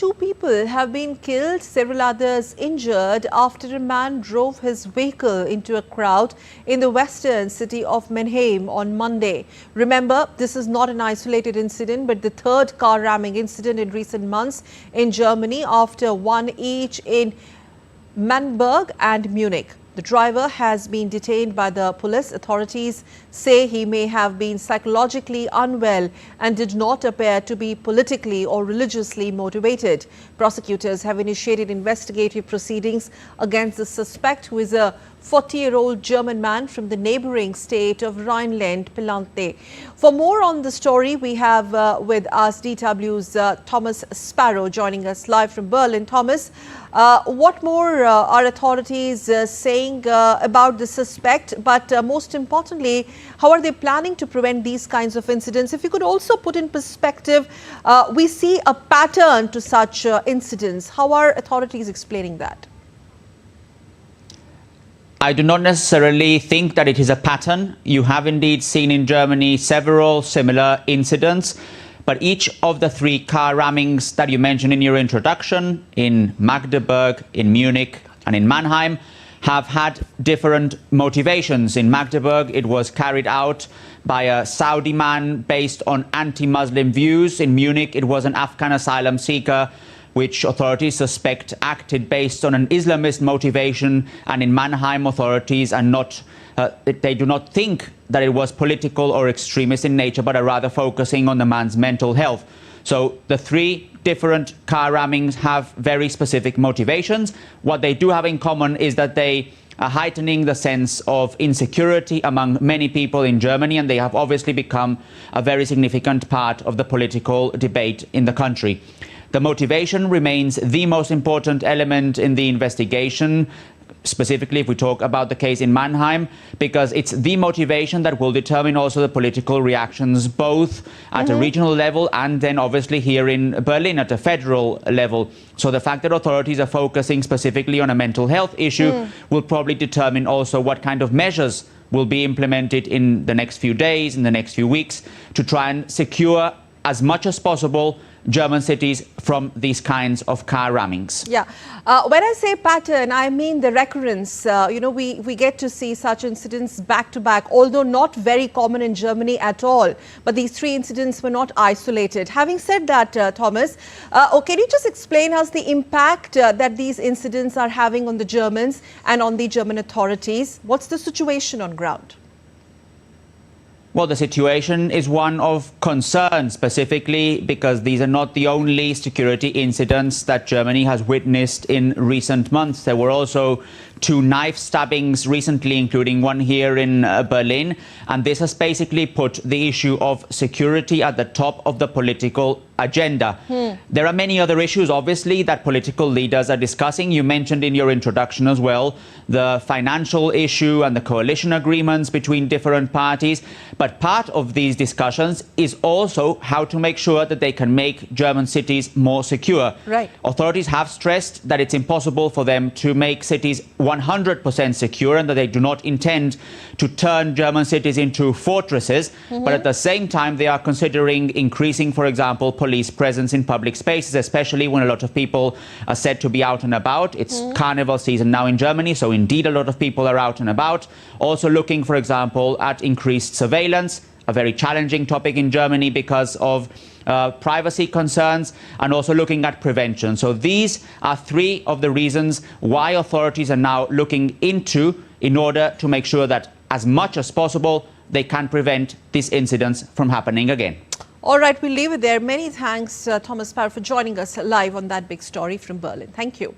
Two people have been killed, several others injured after a man drove his vehicle into a crowd in the western city of Mannheim on Monday. Remember, this is not an isolated incident, but the third car ramming incident in recent months in Germany, after one each in Mannheim and Munich. The driver has been detained by the police. Authorities say he may have been psychologically unwell and did not appear to be politically or religiously motivated. Prosecutors have initiated investigative proceedings against the suspect, who is a 40-year-old German man from the neighbouring state of Rhineland-Palatinate. For more on the story, we have with us DW's Thomas Sparrow joining us live from Berlin. Thomas, what more are authorities saying about the suspect? But most importantly, how are they planning to prevent these kinds of incidents? If you could also put in perspective, we see a pattern to such incidents. How are authorities explaining that? I do not necessarily think that it is a pattern. You have indeed seen in Germany several similar incidents, but each of the three car rammings that you mentioned in your introduction, in Magdeburg, in Munich and in Mannheim, have had different motivations. In Magdeburg, it was carried out by a Saudi man based on anti-Muslim views. In Munich, it was an Afghan asylum seeker which authorities suspect acted based on an Islamist motivation, and in Mannheim authorities are not, they do not think that it was political or extremist in nature, but are rather focusing on the man's mental health. So the three different car rammings have very specific motivations. What they do have in common is that they are heightening the sense of insecurity among many people in Germany, and they have obviously become a very significant part of the political debate in the country. The motivation remains the most important element in the investigation, specifically if we talk about the case in Mannheim, because it's the motivation that will determine also the political reactions, both at a regional level and then obviously here in Berlin at a federal level. So the fact that authorities are focusing specifically on a mental health issue will probably determine also what kind of measures will be implemented in the next few days, in the next few weeks, to try and secure as much as possible German cities from these kinds of car rammings. Yeah. When I say pattern, I mean the recurrence. We get to see such incidents back to back, although not very common in Germany at all. But these three incidents were not isolated. Having said that, Thomas, can you just explain us the impact that these incidents are having on the Germans and on the German authorities? What's the situation on ground? Well, the situation is one of concern, specifically because these are not the only security incidents that Germany has witnessed in recent months. There were also two knife stabbings recently, including one here in Berlin. And this has basically put the issue of security at the top of the political agenda. There are many other issues, obviously, that political leaders are discussing. You mentioned in your introduction as well the financial issue and the coalition agreements between different parties. But part of these discussions is also how to make sure that they can make German cities more secure. Right. Authorities have stressed that it's impossible for them to make cities 100% secure, and that they do not intend to turn German cities into fortresses. But at the same time, they are considering increasing, for example, police presence in public spaces, especially when a lot of people are said to be out and about. It's carnival season now in Germany, so indeed a lot of people are out and about. Also looking, for example, at increased surveillance, a very challenging topic in Germany because of privacy concerns, and also looking at prevention. So these are three of the reasons why authorities are now looking into in order to make sure that as much as possible they can prevent these incidents from happening again. All right, we'll leave it there. Many thanks, Thomas Sparrow, for joining us live on that big story from Berlin. Thank you.